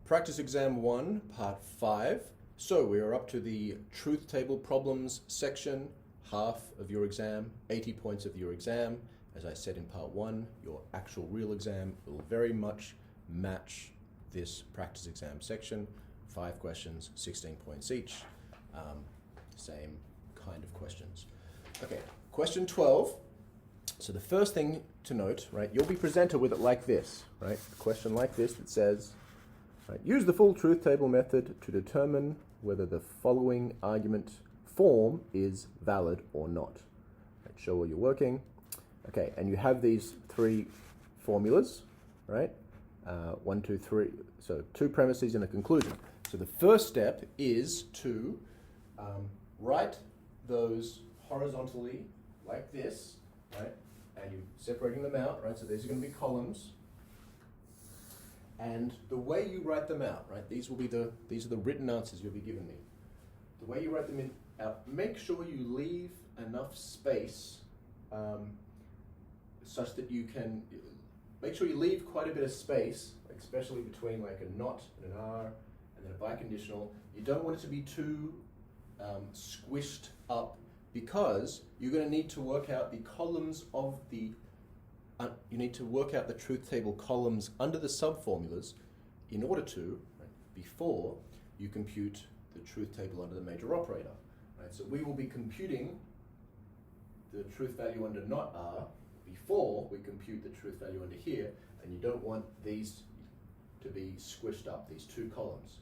Practice Exam 1, Part 5. So we are up to the Truth Table Problems section, half of your exam, 80 points of your exam. As I said in Part 1, your actual real exam will very much match this practice exam section. 5 questions, 16 points each. Same kind of questions. Okay, question 12. So the first thing to note, right, you'll be presented with it like this, right? A question like this that says, right, use the full truth table method to determine whether the following argument form is valid or not. Right, show where you're working. Okay, and you have these 3 formulas, right? 1, 2, 3. So 2 premises and a conclusion. So the first step is to write those horizontally like this, right? And you're separating them out, right? So these are going to be columns. And the way you write them out, right? These are the written answers you'll be giving me. The way you write them out, make sure you leave enough space such that you can make sure you leave quite a bit of space, like especially between like a not and an are and then a biconditional. You don't want it to be too squished up, because you're going to need to work out the columns of the you need to work out the truth table columns under the subformulas in order to, right, before you compute the truth table under the major operator. Right? So we will be computing the truth value under not are before we compute the truth value under here, and you don't want these to be squished up, these 2 columns,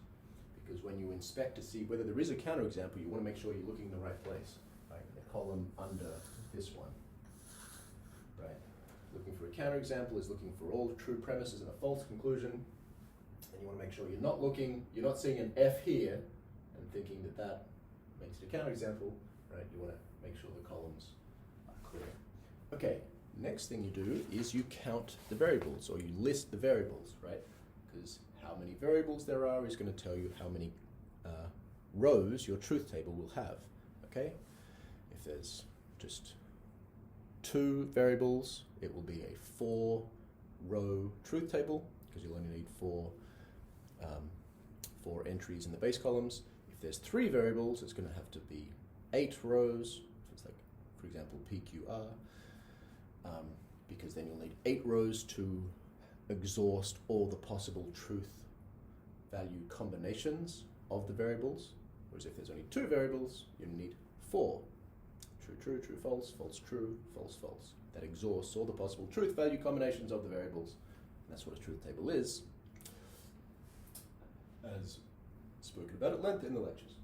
because when you inspect to see whether there is a counterexample, you want to make sure you're looking in the right place, right? The column under this one, right? Looking for a counterexample is looking for all the true premises and a false conclusion, and you want to make sure you're not seeing an F here and thinking that that makes it a counterexample, right? You want to make sure the columns are clear. Okay, next thing you do is you count the variables, or you list the variables, right? Because how many variables there are is going to tell you how many rows your truth table will have, okay? If there's just 2 variables, it will be a 4-row truth table, because you'll only need 4 entries in the base columns. If there's 3 variables, it's going to have to be 8 rows. So it's like, for example, PQR, because then you'll need 8 rows to exhaust all the possible truth value combinations of the variables. Whereas if there's only 2 variables, you need 4. True, true, true, false, false, true, false, false. That exhausts all the possible truth value combinations of the variables. And that's what a truth table is, as spoken about at length in the lectures.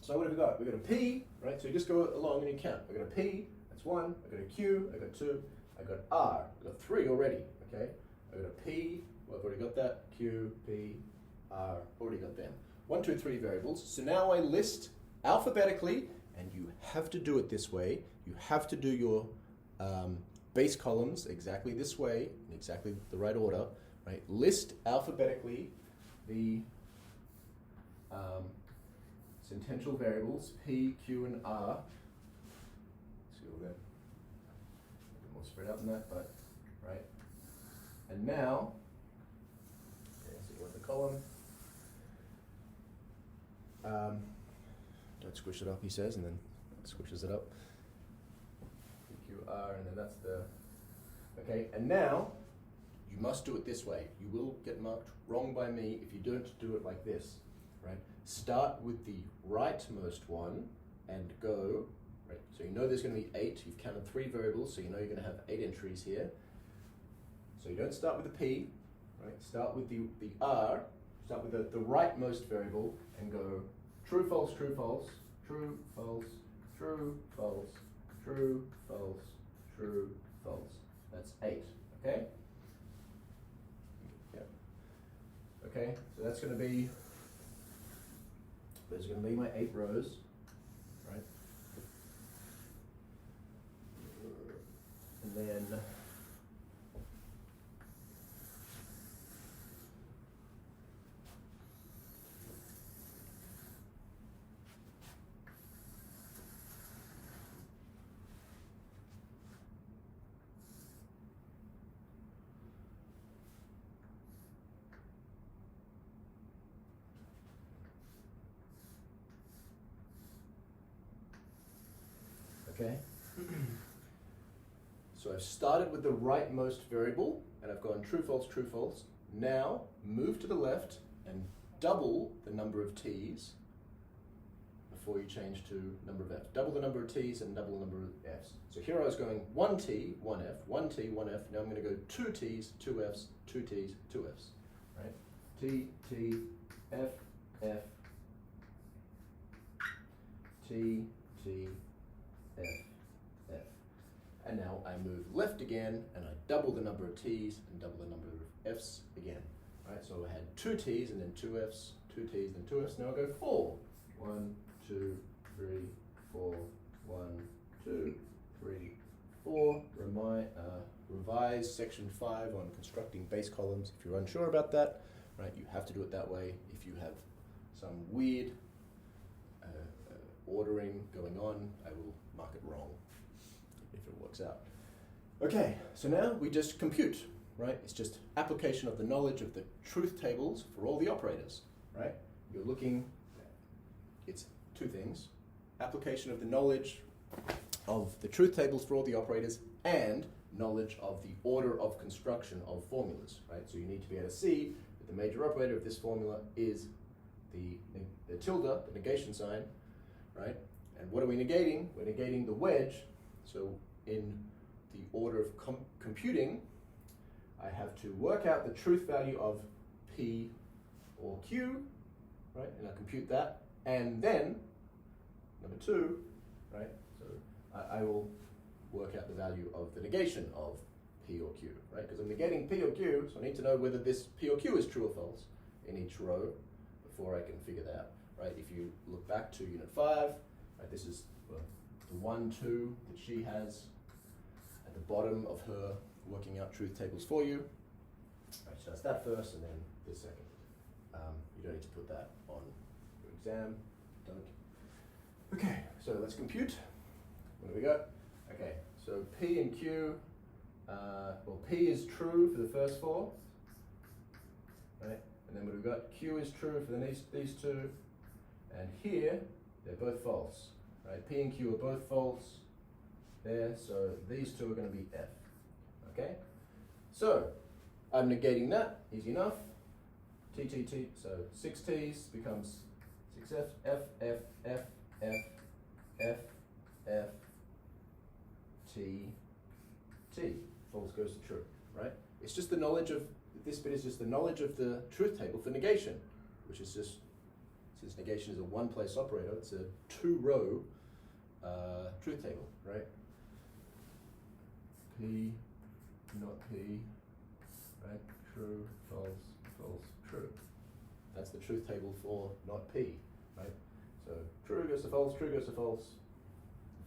So what have we got? We've got a P, right? So you just go along and you count. I've got a P, that's 1. I've got a Q, I've got 2. I've got R, I've got 3 already, okay? I've got a P, well, I've already got that. Q, P, R, already got them. 1, 2, 3 variables. So now I list alphabetically, and you have to do it this way. You have to do your base columns exactly this way, in exactly the right order, right? List alphabetically the sentential variables, P, Q, and R. Let's go with that. A bit more spread out than that, but, right? And now, okay, so you want the column. Don't squish it up, he says, and then squishes it up. PQR, and then that's the, okay, and now you must do it this way. You will get marked wrong by me if you don't do it like this, right? Start with the rightmost one and go, right? So you know there's going to be 8. You've counted 3 variables, so you know you're going to have 8 entries here. So you don't start with the P, right? Start with the R, start with the rightmost variable and go true, false, true, false, true, false, true, false, true, false, true, false. That's 8, okay? Yeah. Okay, so that's going to be, those are going to be my 8 rows, right? And then Okay? So I've started with the rightmost variable, and I've gone true, false, true, false. Now, move to the left and double the number of t's before you change to number of f. Double the number of t's and double the number of f's. So here I was going 1t, 1f, 1t, 1f. Now I'm going to go 2 t's, 2 f's, 2 t's, 2 f's. Right? T, T, F, F, T, T, F, F. And now I move left again, and I double the number of t's and double the number of f's again. Right? So I had 2 t's and then 2 f's, 2 t's and 2 f's. Now I go 4. 1, 2, 3, 4, 1, 2, 3, 4. Revise section 5 on constructing base columns. If you're unsure about that, right, you have to do it that way. If you have some weird ordering going on, I will mark it wrong if it works out. Okay, so now we just compute, right? It's just application of the knowledge of the truth tables for all the operators, right? You're looking, it's 2 things. Application of the knowledge of the truth tables for all the operators and knowledge of the order of construction of formulas, right? So you need to be able to see that the major operator of this formula is the tilde, the negation sign, right? And what are we negating? We're negating the wedge. So in the order of computing, I have to work out the truth value of P or Q, right? And I compute that. And then, number 2, right? So I will work out the value of the negation of P or Q, right? Because I'm negating P or Q, so I need to know whether this P or Q is true or false in each row before I can figure that out, right? If you look back to Unit 5, right, this is the 1, 2 that she has at the bottom of her working out truth tables for you. Right, she does that first and then this second. You don't need to put that on your exam, don't. Okay, so let's compute. What do we got? Okay, so P and Q, well, P is true for the first 4, right? And then what we've got, Q is true for these 2, and here, they're both false, right? P and Q are both false there, so these 2 are going to be F, okay? So, I'm negating that, easy enough. T, T, T, so 6 T's becomes 6 F, F, F, F, F, F, F, T, T. False goes to true, right? It's just the knowledge of, this bit is just the knowledge of the truth table for negation, which is just, since negation is a one-place operator, it's a 2-row truth table, right? P, not P, right? True, false, false, true. That's the truth table for not P, right? So true goes to false, true goes to false,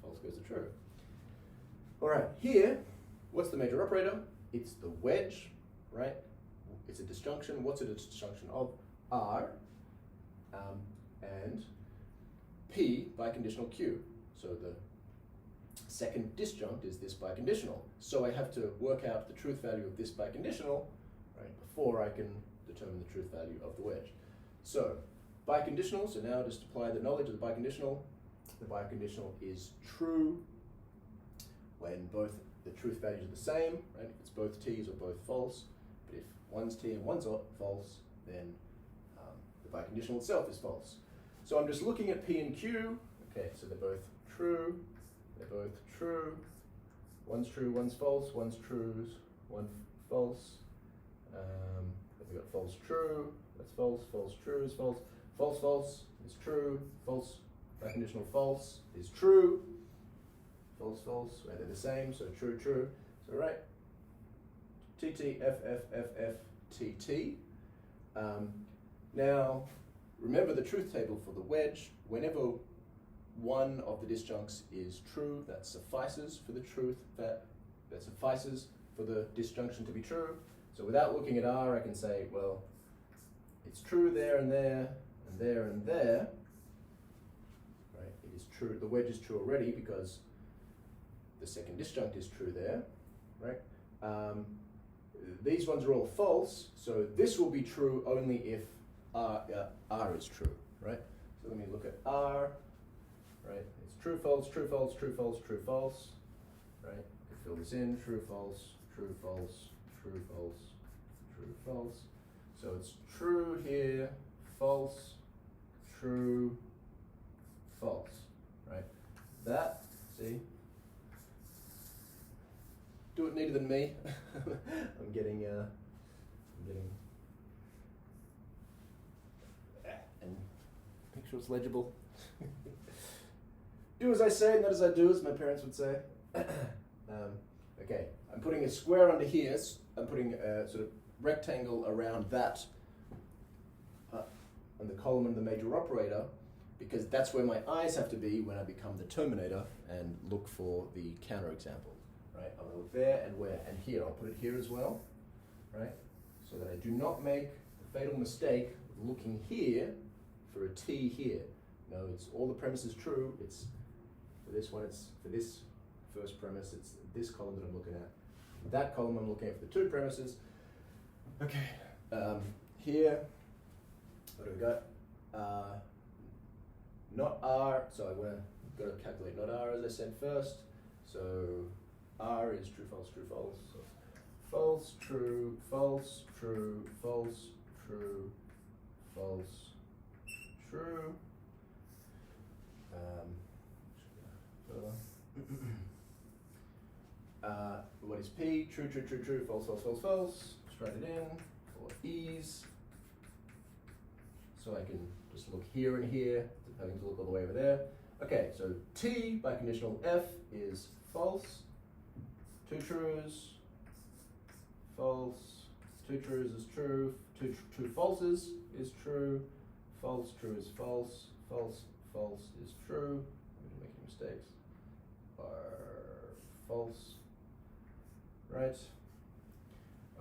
false goes to true. All right, here, what's the major operator? It's the wedge, right? It's a disjunction. What's it a disjunction of? R and P biconditional Q. So the second disjunct is this biconditional. So I have to work out the truth value of this biconditional, right, before I can determine the truth value of the wedge. So biconditional, so now just apply the knowledge of the biconditional. The biconditional is true when both the truth values are the same, right? If it's both T's or both false. But if one's T and one's false, then the biconditional itself is false. So I'm just looking at P and Q. Okay, so they're both true. They're both true. One's true, one's false. One's true, one false. We've got false, true. That's false. False, true is false. False, false is true. False, biconditional false is true. False, false, right, they're the same, so true, true. So right, T, T, F, F, F, F, T, T. Now, remember the truth table for the wedge. Whenever one of the disjuncts is true, that suffices for the truth, that suffices for the disjunction to be true. So without looking at R, I can say, well, it's true there and there, and there and there. Right, it is true, the wedge is true already because the second disjunct is true there, right? These ones are all false, so this will be true only if R is true, right? So let me look at R. right? It's true, false, true, false, true, false, true, false, right? You can fill this in, true, false, true, false, true, false, true, false. So it's true here, false, true, false, right? That, see? Do it neater than me. I'm getting, and make sure it's legible. Do as I say, not as I do, as my parents would say. Okay, I'm putting a square under here. I'm putting a sort of rectangle around that on the column of the major operator, because that's where my eyes have to be when I become the terminator and look for the counterexample. Right? I'm going to look there and where? And here. I'll put it here as well, right? So that I do not make the fatal mistake of looking here for a T here. No, it's all the premises true. It's for this one, it's for this first premise, it's this column that I'm looking at. That column I'm looking at for the two premises. Okay, here, what do we got? Not R, so I'm going to calculate not R as I said first. So R is true, false, true, false. So false, true, false, true, false, true, false, true. What is P? True, true, true, true, false, false, false, false. Just write it in for ease. So I can just look here and here, having to look all the way over there. Okay, so T by conditional F is false. Two trues, false. Two trues is true. Two true falses is true. False, true is false. False, false is true. I'm going to make any mistakes. Are false. Right?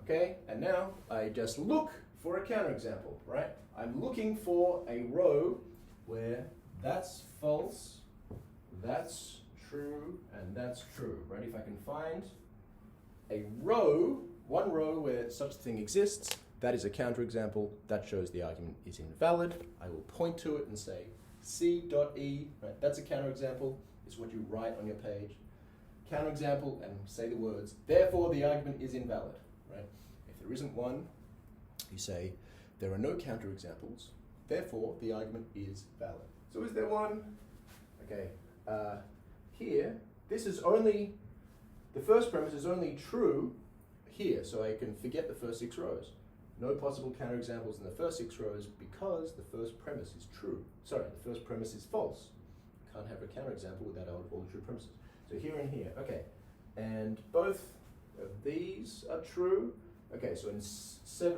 Okay, and now I just look for a counterexample, right? I'm looking for a row where that's false, that's true, and that's true, right? If I can find a row, one row where such a thing exists, that is a counterexample, that shows the argument is invalid. I will point to it and say C.E, right? That's a counterexample, it's what you write on your page. Counterexample, and say the words, therefore the argument is invalid, right? If there isn't one, you say, there are no counterexamples, therefore the argument is valid. So is there one? Okay, here, this is only, the first premise is only true here, so I can forget the first 6 rows. No possible counterexamples in the first 6 rows because the first premise is true. Sorry, the first premise is false. You can't have a counterexample without all the true premises. So here and here, okay. And both of these are true. Okay, so in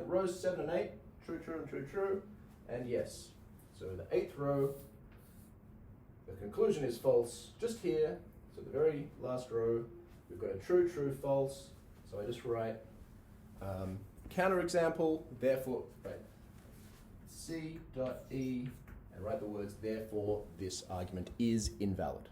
rows 7 and 8, true, true, and true, true, and yes. So in the 8th row, the conclusion is false just here. So the very last row, we've got a true, true, false. So I just write counterexample, therefore, right, C.E, and write the words, therefore this argument is invalid.